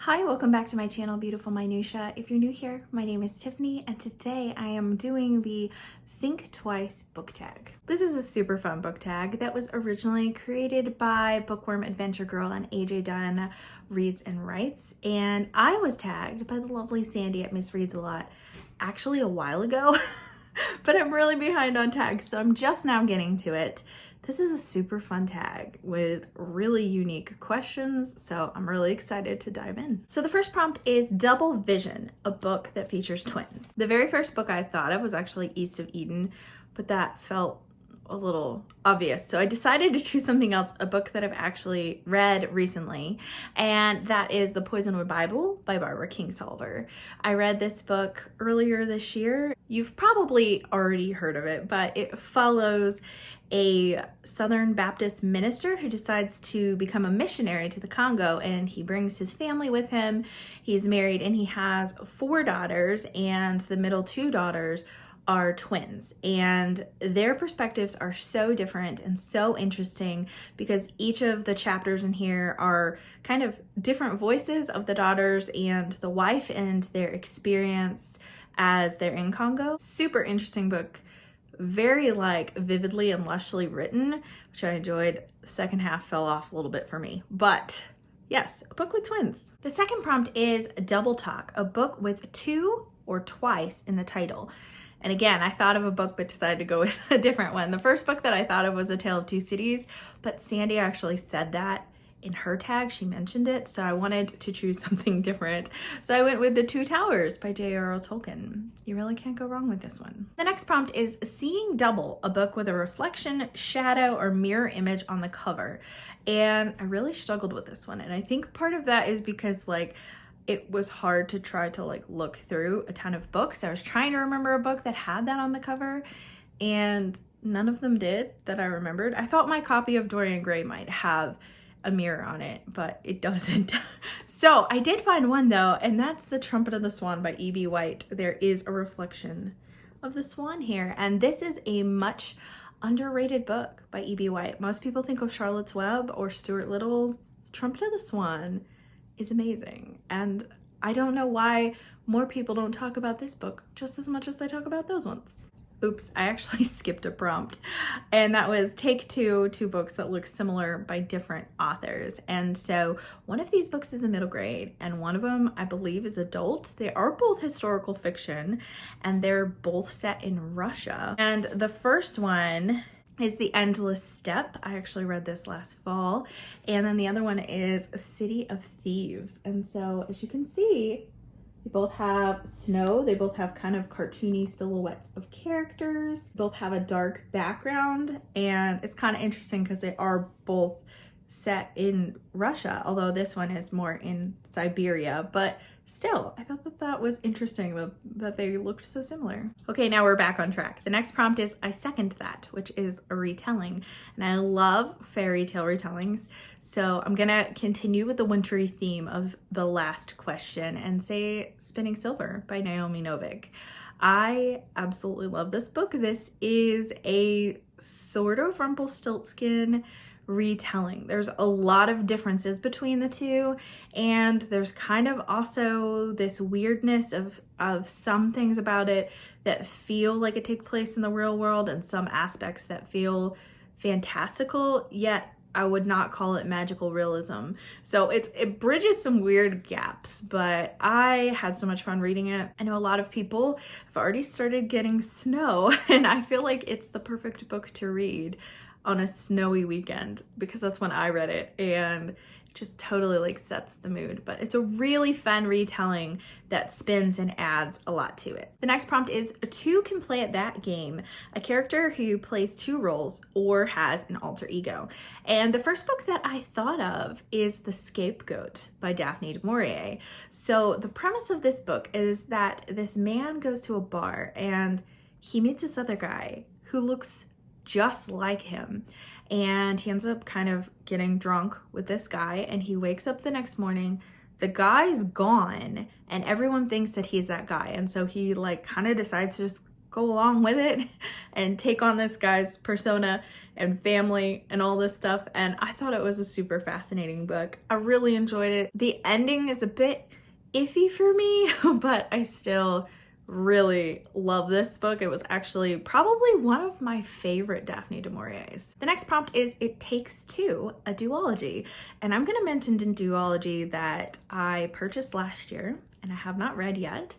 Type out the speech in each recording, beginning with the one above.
Hi, welcome back to my channel, Beautiful Minutia. If you're new here, my name is Tiffany, and today I am doing the Think Twice book tag. This is a super fun book tag that was originally created by Bookworm Adventure Girl and AJ Dunn Reads and Writes, and I was tagged by the lovely Sandy at Miss Reads a Lot actually a while ago, but I'm really behind on tags, so I'm just now getting to it. This is a super fun tag with really unique questions, so I'm really excited to dive in. So the first prompt is Double Vision, a book that features twins. The very first book I thought of was actually East of Eden, but that felt a little obvious. So I decided to choose something else, a book that I've actually read recently, and that is The Poisonwood Bible by Barbara Kingsolver. I read this book earlier this year. You've probably already heard of it, but it follows a Southern Baptist minister who decides to become a missionary to the Congo, and he brings his family with him. He's married and he has 4 daughters, and the middle 2 daughters are twins, and their perspectives are so different and so interesting because each of the chapters in here are kind of different voices of the daughters and the wife and their experience as they're in Congo. Super interesting book. Very vividly and lushly written, which I enjoyed. The second half fell off a little bit for me, but yes, a book with twins. The second prompt is Double Talk, a book with 2 or twice in the title. And again, I thought of a book but decided to go with a different one. The first book that I thought of was A Tale of Two Cities, but Sandy actually said that in her tag. She mentioned it, so I wanted to choose something different. So I went with The Two Towers by J.R.R. Tolkien. You really can't go wrong with this one. The next prompt is Seeing Double, a book with a reflection, shadow, or mirror image on the cover. And I really struggled with this one. And I think part of that is because it was hard to try to look through a ton of books. I was trying to remember a book that had that on the cover, and none of them did that I remembered. I thought my copy of Dorian Gray might have a mirror on it, but it doesn't. So I did find one though, and that's The Trumpet of the Swan by E.B. White. There is a reflection of the swan here, and this is a much underrated book by E.B. White. Most people think of Charlotte's Web or Stuart Little. The Trumpet of the Swan is amazing, and I don't know why more people don't talk about this book just as much as they talk about those ones. Oops, I actually skipped a prompt, and that was Take Two books that look similar by different authors. And so one of these books is a middle grade, and one of them I believe is adult. They are both historical fiction, and they're both set in Russia. And the first one is The Endless Step. I actually read this last fall. And then the other one is A City of Thieves. And so as you can see, they both have snow. They both have kind of cartoony silhouettes of characters. Both have a dark background. And it's kind of interesting because they are both set in Russia, although this one is more in Siberia. But still, I thought that was interesting that they looked so similar. Okay, now we're back on track. The next prompt is I Second That, which is a retelling. And I love fairy tale retellings. So I'm gonna continue with the wintry theme of the last question and say Spinning Silver by Naomi Novik. I absolutely love this book. This is a sort of Rumpelstiltskin retelling. There's a lot of differences between the two, and there's kind of also this weirdness of some things about it that feel like it takes place in the real world and some aspects that feel fantastical, yet I would not call it magical realism. So it bridges some weird gaps, but I had so much fun reading it. I know a lot of people have already started getting snow, and I feel like it's the perfect book to read on a snowy weekend because that's when I read it, and it just totally sets the mood. But it's a really fun retelling that spins and adds a lot to it. The next prompt is 2 can play at that game, a character who plays 2 roles or has an alter ego. And the first book that I thought of is The Scapegoat by Daphne du Maurier. So the premise of this book is that this man goes to a bar and he meets this other guy who looks just like him, and he ends up kind of getting drunk with this guy, and he wakes up the next morning, the guy's gone, and everyone thinks that he's that guy, and so he kind of decides to just go along with it and take on this guy's persona and family and all this stuff. And I thought it was a super fascinating book. I really enjoyed it. The ending is a bit iffy for me, but I still really love this book. It was actually probably one of my favorite Daphne du Maurier's. The next prompt is It Takes Two, a duology. And I'm gonna mention a duology that I purchased last year and I have not read yet.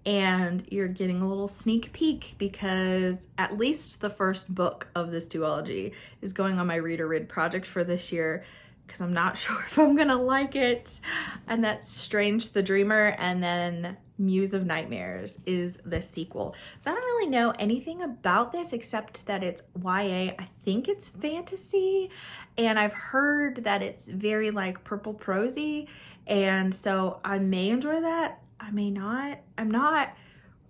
And you're getting a little sneak peek because at least the first book of this duology is going on my read project for this year because I'm not sure if I'm gonna like it. And that's Strange the Dreamer, and then Muse of Nightmares is the sequel. So I don't really know anything about this except that it's YA. I think it's fantasy, and I've heard that it's very like purple prosy, and so I may enjoy that. I may not. I'm not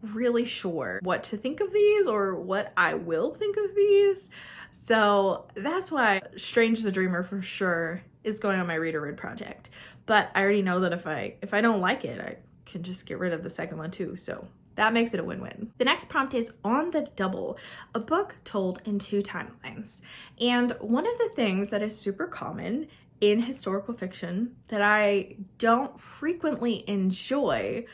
really sure what to think of these or what I will think of these. So that's why Strange the Dreamer for sure is going on my read project. But I already know that if I don't like it, I can just get rid of the second one too. So that makes it a win-win. The next prompt is On the Double, a book told in 2 timelines. And one of the things that is super common in historical fiction that I don't frequently enjoy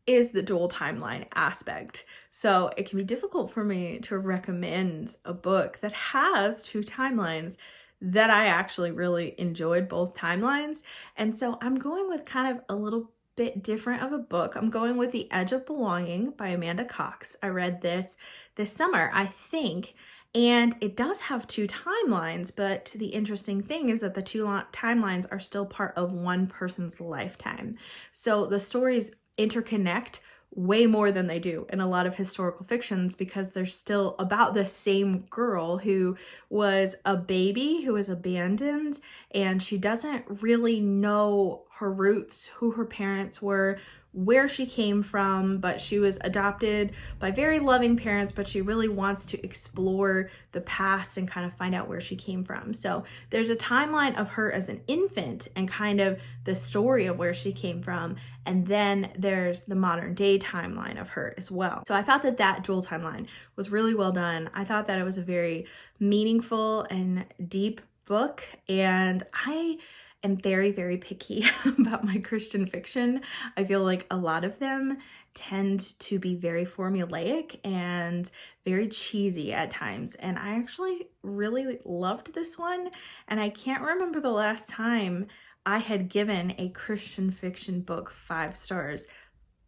is the dual timeline aspect. So it can be difficult for me to recommend a book that has 2 timelines that I actually really enjoyed both timelines. And so I'm going with kind of a little bit different of a book. I'm going with The Edge of Belonging by Amanda Cox. I read this summer, I think, and it does have 2 timelines, but the interesting thing is that the 2 timelines are still part of one person's lifetime. So the stories interconnect way more than they do in a lot of historical fictions because they're still about the same girl who was a baby who was abandoned, and she doesn't really know her roots, who her parents were, where she came from, but she was adopted by very loving parents, but she really wants to explore the past and kind of find out where she came from. So there's a timeline of her as an infant and kind of the story of where she came from. And then there's the modern day timeline of her as well. So I thought that that dual timeline was really well done. I thought that it was a very meaningful and deep book, and I am very, very picky about my Christian fiction. I feel like a lot of them tend to be very formulaic and very cheesy at times. And I actually really loved this one. And I can't remember the last time I had given a Christian fiction book 5 stars,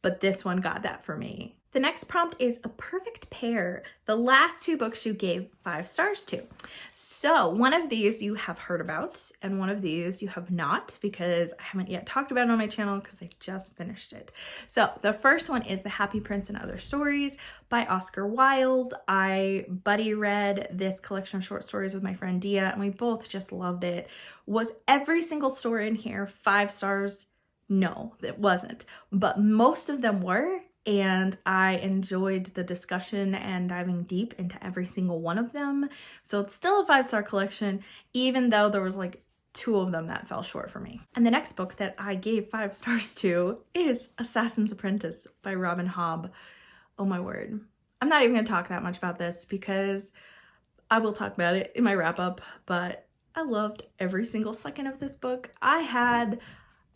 but this one got that for me. The next prompt is A Perfect Pair, the last 2 books you gave 5 stars to. So one of these you have heard about, and one of these you have not, because I haven't yet talked about it on my channel because I just finished it. So the first one is The Happy Prince and Other Stories by Oscar Wilde. I buddy read this collection of short stories with my friend Dia, and we both just loved it. Was every single story in here 5 stars? No, it wasn't, but most of them were. And I enjoyed the discussion and diving deep into every single one of them. So it's still a 5-star collection, even though there was like 2 of them that fell short for me. And the next book that I gave 5 stars to is Assassin's Apprentice by Robin Hobb. Oh my word. I'm not even gonna talk that much about this because I will talk about it in my wrap up, but I loved every single second of this book. I had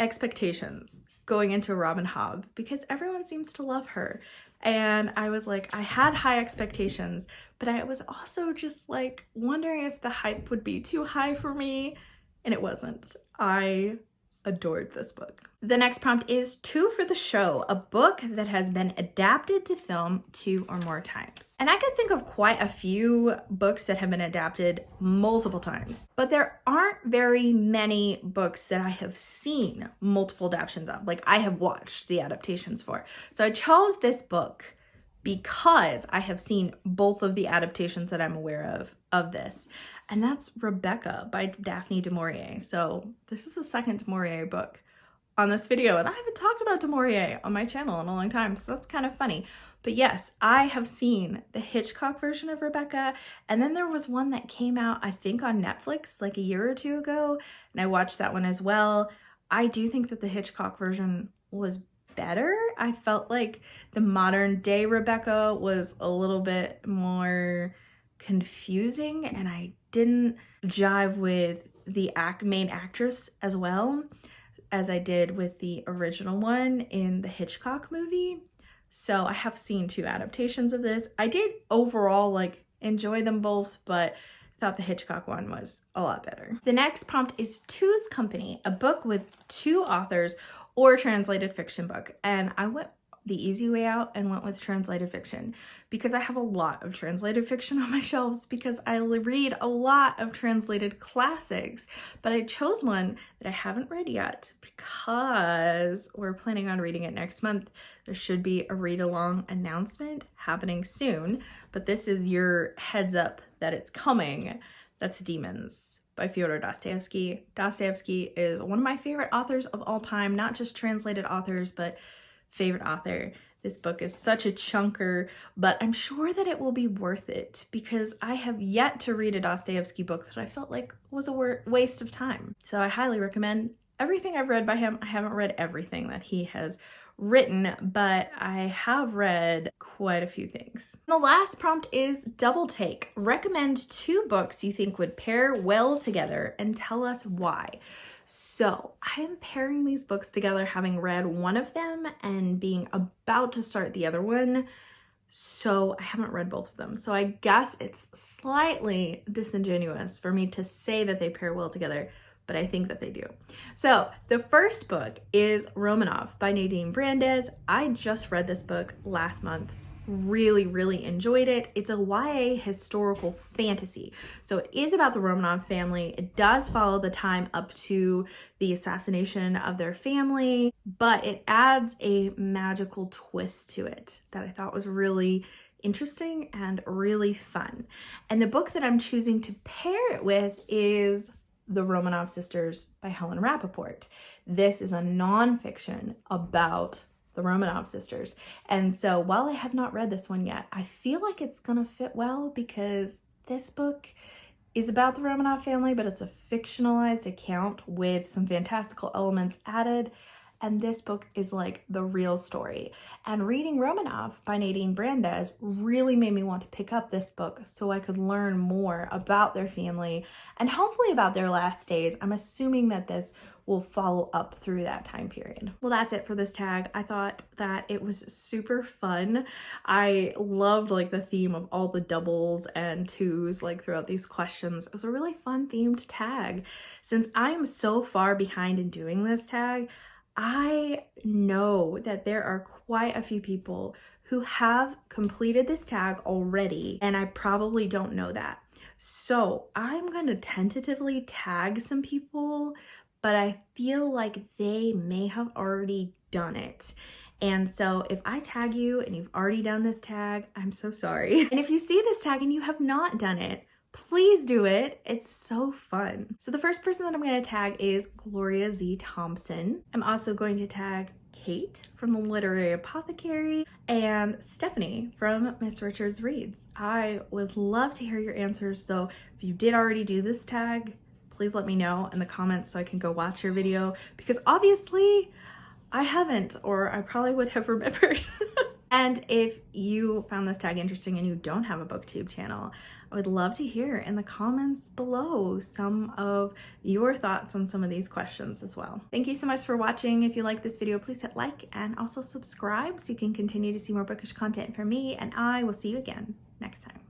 expectations going into Robin Hobb because everyone seems to love her. And I was like, I had high expectations, but I was also just like wondering if the hype would be too high for me, and it wasn't. I adored this book. The next prompt is 2 for the Show, a book that has been adapted to film 2 or more times. And I could think of quite a few books that have been adapted multiple times, but there aren't very many books that I have seen multiple adaptations of, like I have watched the adaptations for. So I chose this book because I have seen both of the adaptations that I'm aware of this. And that's Rebecca by Daphne du Maurier. So this is the second du Maurier book on this video, and I haven't talked about du Maurier on my channel in a long time, so that's kind of funny. But yes, I have seen the Hitchcock version of Rebecca, and then there was one that came out, I think on Netflix like a year or 2 ago, and I watched that one as well. I do think that the Hitchcock version was better. I felt like the modern day Rebecca was a little bit more confusing, and I didn't jive with the main actress as well as I did with the original one in the Hitchcock movie. So I have seen 2 adaptations of this. I did overall like enjoy them both, but I thought the Hitchcock one was a lot better. The next prompt is Two's Company, a book with 2 authors or translated fiction book. And I went the easy way out and went with translated fiction because I have a lot of translated fiction on my shelves because I read a lot of translated classics, but I chose one that I haven't read yet because we're planning on reading it next month. There should be a read-along announcement happening soon, but this is your heads up that it's coming. That's Demons by Fyodor Dostoevsky. Dostoevsky is one of my favorite authors of all time, not just translated authors, but favorite author. This book is such a chunker, but I'm sure that it will be worth it because I have yet to read a Dostoevsky book that I felt like was a waste of time. So I highly recommend everything I've read by him. I haven't read everything that he has written, but I have read quite a few things. The last prompt is Double Take. Recommend 2 books you think would pair well together and tell us why. So I am pairing these books together, having read one of them and being about to start the other one. So I haven't read both of them. So I guess it's slightly disingenuous for me to say that they pair well together, but I think that they do. So the first book is Romanov by Nadine Brandes. I just read this book last month. Really enjoyed it. It's a YA historical fantasy. So it is about the Romanov family. It does follow the time up to the assassination of their family, but it adds a magical twist to it that I thought was really interesting and really fun. And the book that I'm choosing to pair it with is The Romanov Sisters by Helen Rappaport. This is a nonfiction about the Romanov sisters. And so while I have not read this one yet, I feel like it's gonna fit well because this book is about the Romanov family, but it's a fictionalized account with some fantastical elements added. And this book is like the real story. And reading Romanov by Nadine Brandes really made me want to pick up this book so I could learn more about their family and hopefully about their last days. I'm assuming that this will follow up through that time period. Well, that's it for this tag. I thought that it was super fun. I loved like the theme of all the doubles and twos like throughout these questions. It was a really fun themed tag. Since I'm so far behind in doing this tag, I know that there are quite a few people who have completed this tag already, and I probably don't know that. So I'm gonna tentatively tag some people, but I feel like they may have already done it. And so if I tag you and you've already done this tag, I'm so sorry. And if you see this tag and you have not done it, please do it. It's so fun. So the first person that I'm going to tag is Gloria Z. Thompson. I'm also going to tag Kate from the Literary Apothecary and Stephanie from Miss Richards Reads. I would love to hear your answers. So if you did already do this tag, please let me know in the comments so I can go watch your video, because obviously I haven't, or I probably would have remembered. And if you found this tag interesting and you don't have a booktube channel, I would love to hear in the comments below some of your thoughts on some of these questions as well. Thank you so much for watching. If you like this video, please hit like and also subscribe so you can continue to see more bookish content from me, and I will see you again next time.